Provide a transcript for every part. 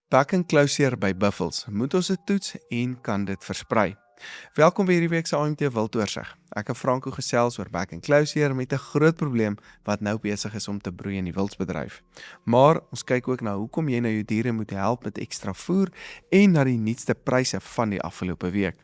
Back and closure by buffels. Moet ons dit toets en kan dit versprei? Welkom by hierdie week se AMT Wildoorsig. Ek en Franco gesels oor back and closure met 'n groot probleem wat nou besig is om te broei in die wildsbedryf. Maar ons kyk ook na hoekom jy nou jou diere moet help met ekstra voer en na die nuutste pryse van die afgelope week.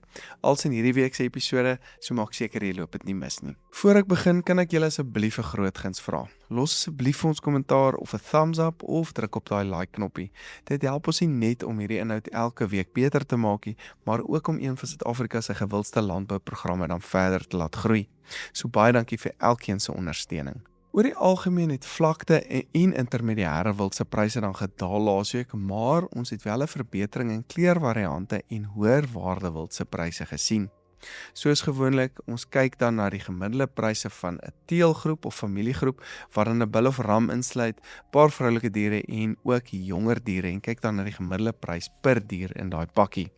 Als in hierdie week se episode, so maak seker jy loop dit nie mis nie. Voor ek begin, kan ek julle asseblief 'n groot guns vra. Los asseblief vir ons kommentaar of 'n thumbs up of druk op daai like knoppie. Dit help ons nie net om hierdie inhoud elke week beter te maak nie, maar ook om een van Suid-Afrika se gewildste landbouprogramme dan verder te laat groei. So baie dankie vir elkeen se ondersteuning. Oor die algemeen het vlakte en intermediêre wild se pryse dan gedaal laasweek, maar ons het wel 'n verbetering in kleurvariante en hoër waarde wild se pryse gesien. Soos gewoonlik, ons kyk dan na die gemiddelde pryse van 'n teelgroep of familiegroep waarin 'n bil of ram insluit, paar vroulike diere en ook jonger diere en kyk dan na die gemiddelde prys per dier in daai pakkie.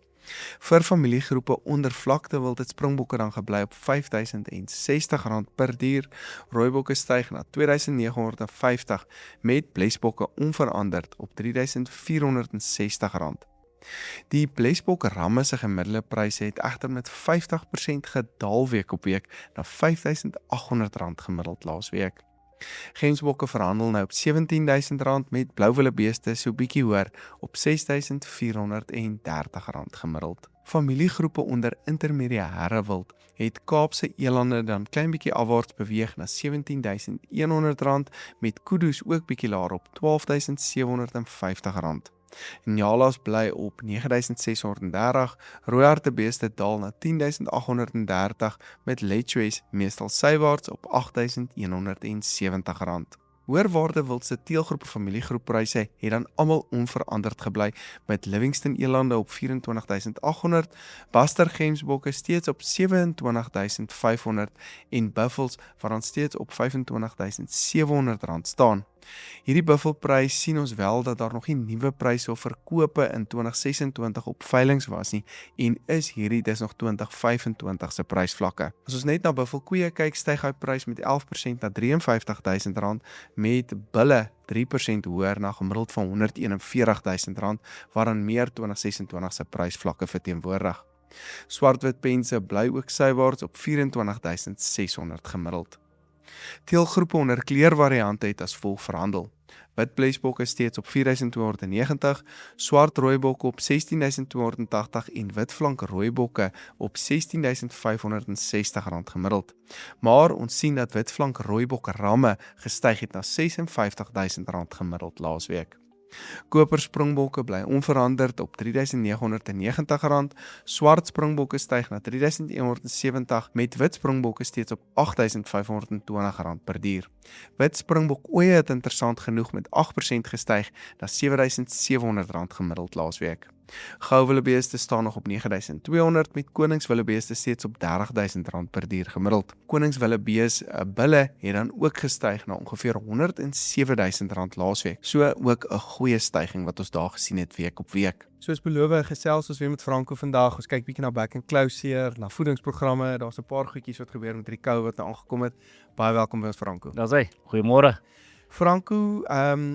Vir familiegroepe onder vlakte wild het springbokke dan gebly op R5.060 per dier, rooibokke styg na R2.950 met blesbokke onveranderd op R3.460. Die blesbok ramme se gemiddelde pryse het egter met 50% gedaal week op week na R5.800 gemiddeld laasweek. Gemsbokke verhandel nou op R17.000 met blouwillebeeste so bietjie hoër op R6.430 gemiddeld. Familiegroepe onder intermediêre wild het Kaapse elande dan klein bietjie afwaarts beweeg na R17.100 met kudu's ook bietjie laer op R12.750. Njalas bly op R9.630, rooihartebeeste daal na R10.830 met Letchways meestal sywaarts op R8.170. Hoërwaarde wildse teelgroep familiegroep pryse het dan almal onveranderd gebly met Livingston elande op R24.800, Buster gemsbokke steeds op R27.500 en buffels wat dan steeds op R25.700 staan. Hierdie buffelprys sien ons wel dat daar nog nie nuwe pryse of verkope in 2026 op veilings was nie en is hierdie dis nog 2025 se prysvlakke. As ons net na buffelkoeie kyk, styg hy prys met 11% na R53.000 met bulle 3% hoër na gemiddeld van R141.000 waaraan meer 2026 se prysvlakke verteenwoordig. Swartwit pense bly ook sywaarts op R24.600 gemiddeld. Teelgroepe onder kleurvariante het as volg verhandel. Wit blesbokke steeds op R4.290, swart rooibokke op R16.280 en wit flank rooibokke op R16.560 gemiddeld. Maar ons sien dat wit flank rooibok ramme gestyg het na R56.000 gemiddeld laasweek. Koper springbokke bly onveranderd op R3.990, swart springbokke styg na R3.170 met wit springbokke steeds op R8.520 per dier. Wit springbok ooe het interessant genoeg met 8% gestyg na R7.700 gemiddeld laasweek. Gouwillebeeste staan nog op R9.200 met koningswillebeeste steeds op R30.000 per dier gemiddeld. Koningswillebeeste bulle het dan ook gestyg na ongeveer R107.000 laasweek. So ook 'n goeie styging wat ons daar gesien het week op week. Soos beloof gesels ons weer met Franco vandag. Ons kyk bietjie na back and closure, na voedingsprogramme. Daar's 'n paar goedjies wat gebeur met die COVID wat nou aangekom het. Baie welkom by ons Franco. Daar's hy. Goeiemôre. Franco,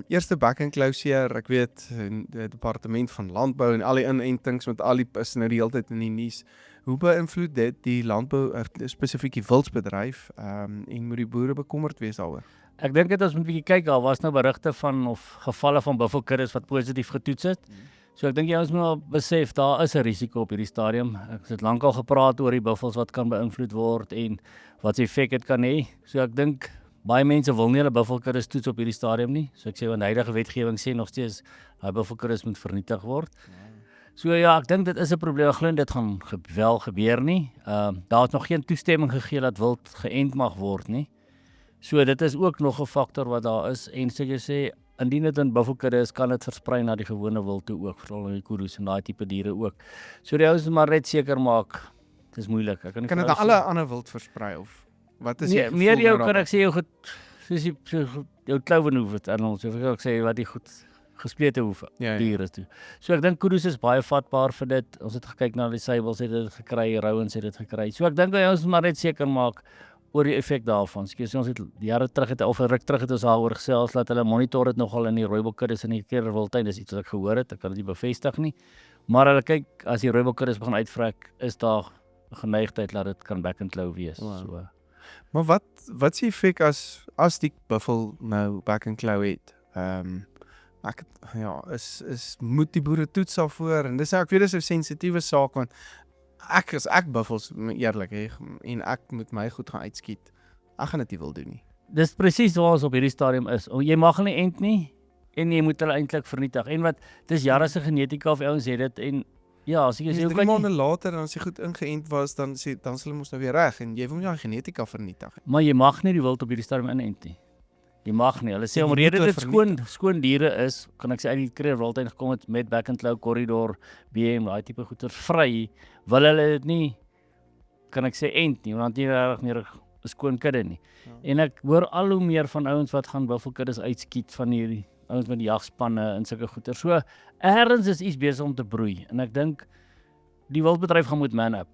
eerste back and closure, ek weet die departement van landbou en al die inentings met al die is nou die hele tyd in die nuus. Hoe beïnvloed dit die landbou spesifiek die wildsbedryf en moet die boere bekommerd wees daaroor? Ek dink dit ons moet 'n bietjie kyk, daar was nou berigte van of gevalle van buffelkuddes wat positief getoets het. So ek dink jy ons moet wel besef daar is 'n risiko op hierdie stadium. Ek het lankal gepraat oor die buffels wat kan beïnvloed word en wat se effek dit kan hê. So ek dink baie mense wil nie hulle buffelkuddes toets op hierdie stadium nie. So ek sê want huidige wetgewing sê nog steeds daai buffelkuddes moet vernietig word. So ja, ek dink dit is 'n probleem. Ek glo dit gaan wel gebeur nie. Daar is nog geen toestemming gegee dat wild geënt mag word nie. So dit is ook nog 'n faktor wat daar is en soos jy sê, indien dit in buffelkudde is, kan dit versprei na die gewone wild toe ook, veral in die kudu's en daai tipe diere ook. So die ouens moet maar net seker maak. Dit is moeilik. Ek kan dit aan alle ander wild versprei of wat is nee, meer jou kan ek sê jou goed soos jou klauwenhoef het en ons of ek sê wat die goed gesplete hoef diere toe. So ek dink kudu's is baie vatbaar vir dit. Ons het gekyk na die sybels het dit gekry, rouens het dit gekry. So ek dink ons moet maar net seker maak oor die effek daarvan. So ons het jare terug of 'n ruk terug het ons daaroor gesels dat hulle monitor dit nogal in die rooibos in die Kerwiltuin. Dis iets wat ek gehoor het. Ek kan dit nie bevestig nie. Maar hulle kyk as die rooibos begin uitvrek, is daar 'n geneigtheid dat dit kan back and claw wees. Wow. So Maar wat se effek as die buffel nou back and claw het? Ek moet die boere toets daarvoor en dis ek weet dis 'n sensitiewe saak want ek buffels eerlik hè en ek moet my goed gaan uitskiet. Ek gaan dit nie wil doen nie. dis presies waar ons op hierdie stadium is. Jy mag hulle nie ent nie en jy moet hulle eintlik vernietig. En wat dis jare se genetika of ouens het dit en ja, as jy sê hoe 3 kan maande jy, later en as jy goed ingeënt was dan sal hulle mos nou weer reg en jy wil nie jou genetika vernietig. maar jy mag nie die wild op hierdie stadium inent nie. Jy mag nie. Hulle sê Jy omrede moet dit hulle skoon diere is, kan ek sê uit die Krugerwiltuin gekom het met back and claw korridor, BM, daai tipe goeder vry, wil hulle dit nie kan ek sê ent nie, want jy reg meer 'n skoon kudde nie. Ja. En ek hoor al hoe meer van ouens wat gaan buffelkuddes uitskiet van hierdie ouens met die jagspanne en sulke goeder. So ergens is iets besig om te broei en ek dink die wildbedryf gaan moet man up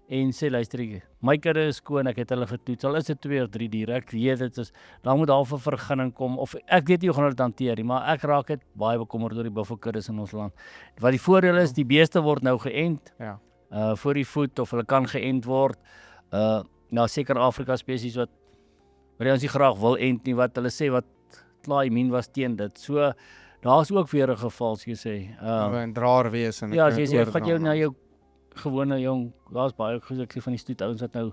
en sê luister, my kudde is skoon, ek het hulle getoets. Al is dit 2 of 3 diere, ek weet dit is daar moet half 'n vergunning kom of ek weet nie hoe gaan hulle dit hanteer nie, maar ek raak dit baie bekommerd oor die buffelkuddes in ons land. Wat die voordeel is, die beeste word nou geënt Ja. voor die voet of hulle kan geënt word. Nou seker Afrika spesies wat ons nie graag wil ent nie, wat hulle sê wat klaar immuun was teen dit. So daar's ook weer 'n geval, soos jy sê. En draer wees en Ja, as jy sê, gaan jou na jou gewone jong, daar's baie gesê van die stoet ouens wat nou,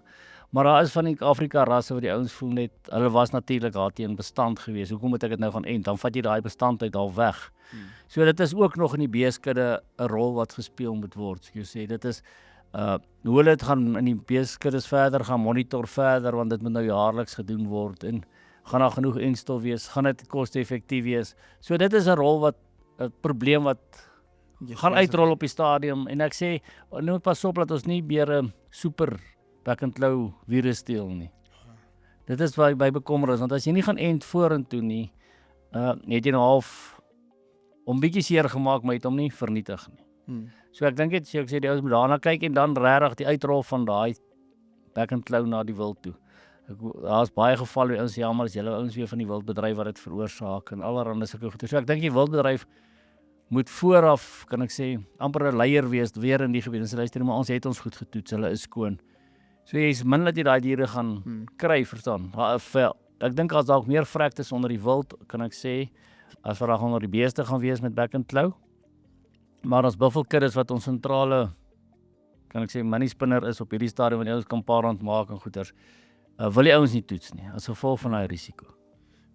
maar daar is van die Afrika rasse wat die ouens voel net, hulle was natuurlik daarteen bestand geweest. Hoekom moet ek dit nou gaan ent? Dan vat jy daai bestandheid al weg. So dit is ook nog in die beeskudde 'n rol wat gespeel moet word. So jy sê dit is hoe hulle dit gaan in die beeskuddes verder gaan monitor verder want dit moet nou jaarliks gedoen word en gaan daar genoeg enstof wees, gaan dit koste-effektief wees. So dit is 'n rol wat 'n probleem wat gaan uitrol op die stadium en ek sê nou pas op dat ons nie weer 'n super back and claw virus steel nie. Dit is waar ek by bekommer is want as jy nie gaan ent vorentoe nie, het jy nou half om bietjie seer gemaak maar het hom nie vernietig nie. So ek dink dit sê ek sê die ouens moet daarna kyk en dan regtig die uitrol van daai back and claw na die wild toe. Daar's baie gevalle waar ons jammer as julle ouens weer van die wildbedryf wat dit veroorsaak en allerhande sulke goeie. So ek dink die wildbedryf moet vooraf, kan ek sê, amper 'n leier wees weer in die gebied. En sê luister, maar ons het ons goed getoets, hulle is skoon. So jy's min dat jy daai diere gaan kry, verstaan. Ek dink as dalk meer vrektes onder die wild, kan ek sê, as wat daar onder die beeste gaan wees met back and claw. Maar ons buffelkuddes wat ons sentrale, kan ek sê, money spinner is op hierdie stadium wanneer ons kan paar rand maak en goeders, wil die ouens nie toets nie, as gevolg van daai risiko.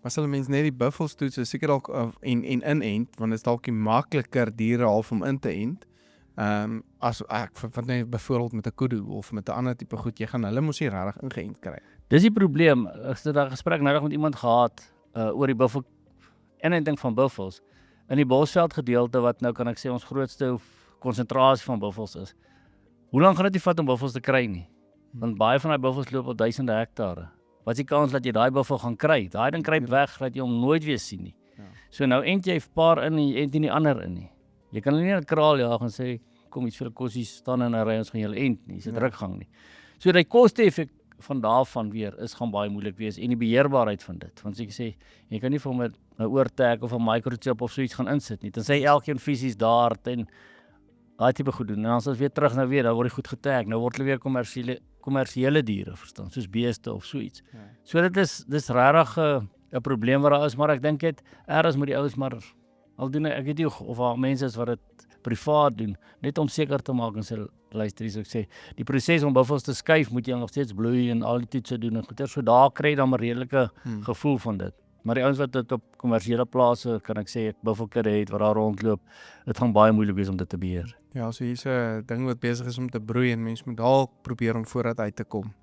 Maar sal mense net die buffels toets, is seker dalk en inent, want dit is dalk makliker diere half om in te ent. As ek wat net byvoorbeeld met 'n kudu of met 'n ander tipe goed, jy gaan hulle mos nie regtig ingeënt kry. Dis die probleem. Ek het daar gesprek nou met iemand gehad oor die buffel inenting van buffels in die Bosveld gedeelte wat nou kan ek sê ons grootste konsentrasie van buffels is. Hoe lank gaan dit nie vat om buffels te kry nie? Want baie van daai buffels loop op duisende hektare. Wat is die kans dat jy daai buffel gaan kry? Daai ding kruip weg dat jy hom nooit weer sien nie. Ja. So nou ent jy 'n paar in en jy ent nie die ander in nie. Jy kan hulle nie in 'n kraal jaag en sê kom iets vir 'n kossies staan in 'n ry ons gaan julle ent nie. Dis 'n drukgang nie. So die koste-effek van daarvan weer is gaan baie moeilik wees en die beheerbaarheid van dit. Want ek sê jy kan nie vir hom 'n oortag of 'n microchip of so iets gaan insit nie. Dan sê elkeen fisies daar en daai tipe goed doen. En dan as ons weer terug nou weer, dan word hy goed getag. Nou word hulle weer kommersiële diere, verstaan, soos beeste of so iets. Ja. So dit is regtig 'n probleem wat daar is, maar ek dink dit eers moet die ouens maar al doen ek weet nie of daar mense is wat dit privaat doen, net om seker te maak en sê luister hier, so ek sê, die proses om buffels te skuif moet jy nog steeds bloei en al die toetse doen en goeie. So daar kry jy dan 'n redelike gevoel van dit. Maar die ouens wat dit op kommersiële plase, kan ek sê, buffelkudde het wat daar rondloop, dit gaan baie moeilik wees om dit te beheer. Ja, so hier's 'n ding wat besig is om te broei en mense moet dalk probeer om vooruit uit te kom.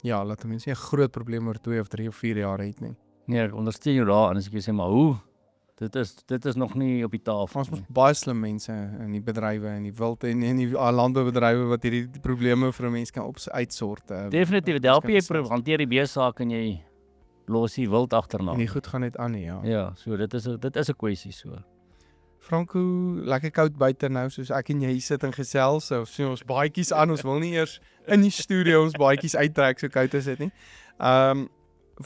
Ja, laat mense nie 'n groot probleem oor 2 of 3 of 4 jaar het nie. Nee, ek ondersteun jou daarin as ek sê maar hoe dit is nog nie op die tafel Ons nie. moet baie slim mense in die bedrywe en die wild en die landboubedrywe wat hierdie probleme vir 'n mens kan uitsort. Definitief, help jy hanteer die besigheid en jy los die wild agterna. En die goed gaan net aan nie, ja. Ja, so dit is 'n kwessie so. Franco, lekker koud buite nou, soos ek en jy sit en gesels, so sien ons baadjies aan, ons wil nie eers in die studio ons baadjies uittrek, so koud is dit nie.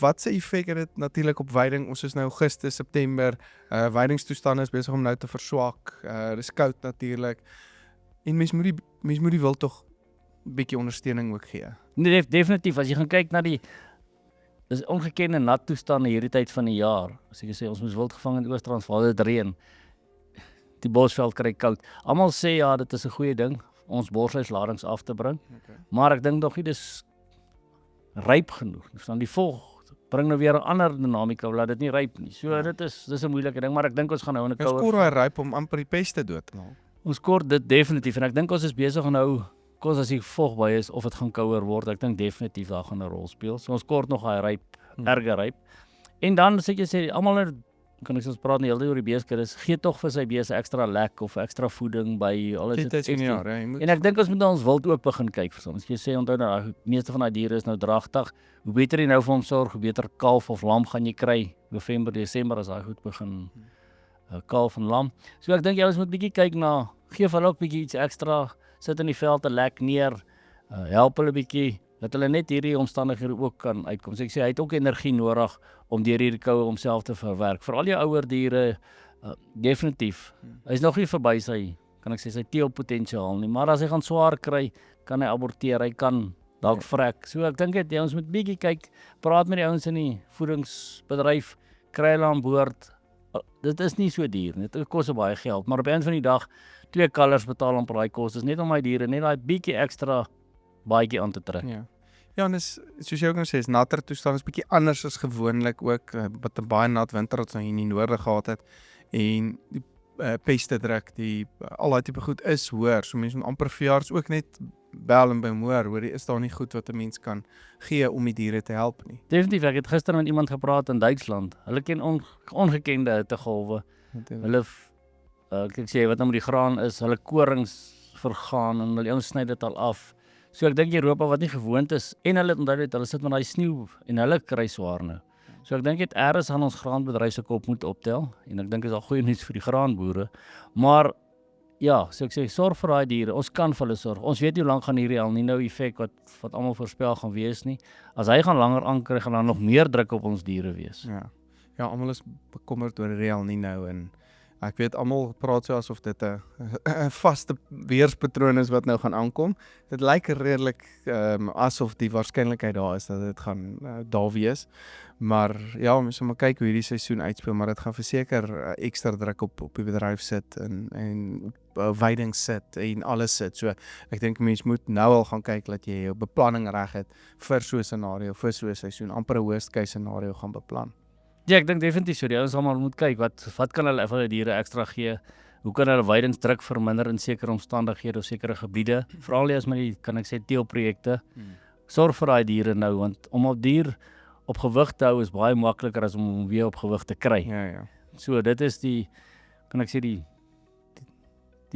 Wat se effek het dit natuurlik op veiding? Ons is nou Augustus, September, veidingstoestande is besig om nou te verswak, dis koud natuurlik, en mens moet die wild tog bietjie ondersteuning ook gee. Nee, definitief, as jy gaan kyk na dis ongekende nat toestande hierdie tyd van die jaar. As ek sê, ons moes wild gevang in Oos-Transvaal, dit reën. Die Bosveld kry koud. Almal sê ja, dit is 'n goeie ding, ons borsluisladings af te bring. Okay. Maar ek dink nog nie dis ryp genoeg. Dan die vog bring nou weer 'n ander dinamika, laat dit nie ryp nie. So dis 'n moeilike ding, maar ek dink ons gaan nou in 'n Ons koue. kor daai ryp om amper die peste dood te maak. Ons kort dit definitief en ek dink ons is besig om nou kos as die vog by is of dit gaan kouer word. Ek dink definitief daar gaan 'n rol speel. So ons kort nog daai ryp, erge ryp. En dan sê almal kan ek soms praat nie heeltyd oor die beeskuddes, gee tog vir sy beeste ekstra lek of ekstra voeding by al is dit Ja, jy moet En ek dink ons moet ons wild ook begin kyk vir soms. Jy sê onthou nou, die meeste van daai diere is nou dragtig. Hoe beter jy nou vir hom sorg, hoe beter kalf of lam gaan jy kry. November, Desember as daai goed begin kalf en lam. So ek dink jy ons moet bietjie kyk na, gee vir hulle ook bietjie iets ekstra, sit in die veld te lek neer, help hulle bietjie, dat hulle net hierdie omstandighede ook kan uitkom. So ek sê hy het ook energie nodig om deur hierdie koue homself te verwerk. Veral jou ouer diere, definitief. Hy is nog nie verby sy, kan ek sê, sy teelpotensiaal nie, maar as hy gaan swaar kry, kan hy aborteer, hy kan dalk vrek. So ek dink dit ons moet bietjie kyk, praat met die ouens in die voedingsbedryf, kry hulle aan boord. Dit is nie so duur nie, dit kos baie geld, maar op 'n van die dag 2 kalvers betaal om vir daai kos. Dis net om my diere net daai bietjie ekstra baadjie aan te trek. Ja, en dis soos jy ook nou sê, is natter toestand is bietjie anders as gewoonlik ook, wat 'n baie nat winter wat ons hier in die noorde gehad het en die peste druk, al daai tipe goed is hoër. So mense moet amper verjaars ook net bel en bemoer, hoor, is daar nie goed wat 'n mens kan gee om die diere te help nie. Definitief, ek het gister met iemand gepraat in Duitsland. Hulle ken ongekende hittegolwe. Hulle ek sê wat nou met die graan is, hulle korings vergaan en hulle ouens sny dit al af. So ek dink Europa wat nie gewoond is en hulle onthou dit, hulle sit met daai sneeu en hulle kry swaar nou. So ek dink dit eers aan ons graanbedryf se kop moet optel en ek dink is al goeie nuus vir die graanboere. Maar ja, so ek sê sorg vir daai diere. Ons kan vir hulle sorg. Ons weet nie hoe lank gaan hierdie El Niño effek wat almal voorspel gaan wees nie. As hy gaan langer aankry, gaan daar nog meer druk op ons diere wees. Ja, almal is bekommerd oor die El Niño en ek weet almal praat so asof dit 'n vaste weerspatroon is wat nou gaan aankom. Dit lyk redelik asof die waarskynlikheid daar is dat dit gaan daar wees. Maar ja, mens moet maar kyk hoe hierdie seisoen uitspeel, maar dit gaan verseker ekstra druk op die bedryf sit en veiding sit en alles sit. So ek dink mens moet nou al gaan kyk dat jy jou beplanning reg het vir so 'n scenario, vir so 'n seisoen, amper 'n worst case scenario gaan beplan. Ja, ek dink definitief so. Ons almal moet kyk wat kan hulle vir hulle diere ekstra gee. Hoe kan hulle weidingsdruk verminder in sekere omstandighede of sekere gebiede? Veral as met die, kan ek sê, teelprojekte. Sorg vir daai diere nou, want om 'n dier op gewig te hou is baie makliker as om hom weer op gewig te kry. Ja. So dit is kan ek sê die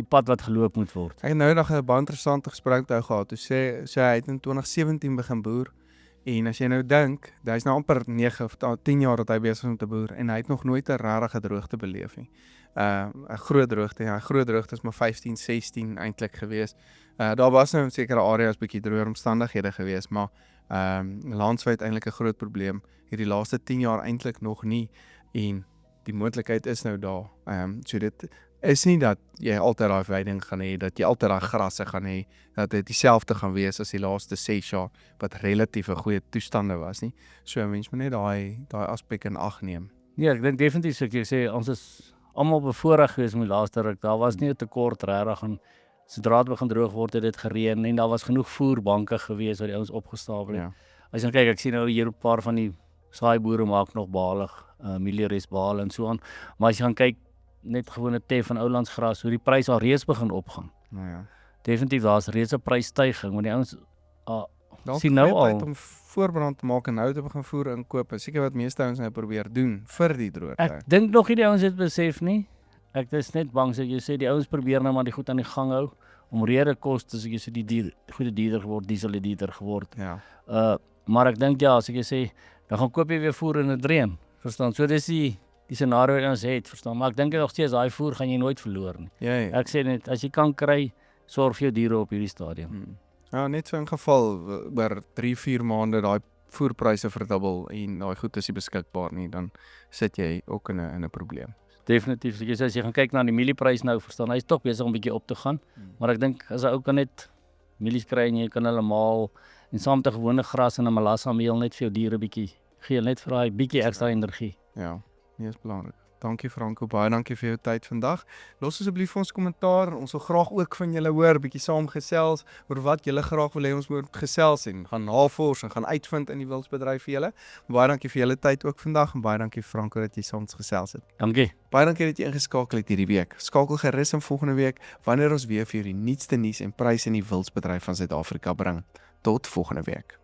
pad wat geloop moet word. Ek het nou eendag 'n baie interessante gesprek met ou gehad. Toe sê hy het in 2017 begin boer. En as jy nou dink, hy's nou amper 9 of 10 jaar dat hy besig is om te boer en hy het nog nooit 'n regte droogte beleef nie. 'n groot droogte, ja, groot droogte is maar 15, 16 eintlik gewees. Daar was nou in sekere areas bietjie droër omstandighede gewees, maar landwyd eintlik 'n groot probleem. Hierdie laaste 10 jaar eintlik nog nie en die moontlikheid is nou daar. So dit is nie dat jy altyd daai veiding gaan hê, dat jy altyd daai grasse gaan hê, dat dit dieselfde gaan wees as die laaste 6 jaar wat relatief 'n goeie toestande was nie. So mens moet net daai aspek in ag neem. Ja, ek dink definitief so ek sê ons is almal bevoorreg gewees met die laaste ruk. Daar was nie 'n tekort regtig en sodra dit begin droog word het dit gereën en daar was genoeg voerbanke gewees wat die ouens opgestapel het. Ja. As jy kyk, ek sien nou hier 'n paar van die saaiboere maak nog balig, mielieres bale en so aan. Maar as jy gaan kyk net gewone tef van oulandsgras, hoe die prys al reeds begin opgaan. Nou ja. Definitief daar's reeds 'n prysstyging, want die ouens Dalk sien nou goeie tyd al om voorbrand te maak en nou te begin voer inkoop. Seker wat meeste ouens nou probeer doen vir die droogte. ek dink nog nie die ouens het besef nie. Ek is net bang jy sê die ouens probeer nou maar die goed aan die gang hou. Omrede koste, as ek sê die goede duurder geword, diesel het duurder geword. Ja. Maar ek dink ja, as ek sê dan gaan koop jy weer voer in 'n reën. Verstaan? So dis die scenario wat ons het, verstaan, maar ek dink nog steeds daai voer gaan jy nooit verloor nie. Ja. Ek sê net as jy kan kry, sorg vir jou diere op hierdie stadium. Ja, net so in geval oor 3-4 maande daai voerpryse verdubbel en daai goed is nie beskikbaar nie, dan sit jy ook in 'n probleem. Definitief, so as jy gaan kyk na die mielieprys nou, verstaan, hy's tog besig om bietjie op te gaan, maar ek dink as 'n ou kan net mielies kry en jy kan hulle maal en saam met 'n gewone gras en 'n molassameel net vir jou diere bietjie gee, net vir daai bietjie ekstra energie. Ja, nee, is belangrik. Dankie Franco, baie dankie vir jou tyd vandag. Los asseblief vir ons kommentaar. Ons wil graag ook van julle hoor, bietjie saam gesels oor wat julle graag wil hê ons moet gesels en gaan navors en gaan uitvind in die wildsbedryf vir julle. Baie dankie vir julle tyd ook vandag en baie dankie Franco dat jy saam met ons gesels het. Dankie. Baie dankie dat jy ingeskakel het hierdie week. Skakel gerus in volgende week wanneer ons weer vir jou die nuutste nuus en pryse in die wildsbedryf van Suid-Afrika bring. Tot volgende week.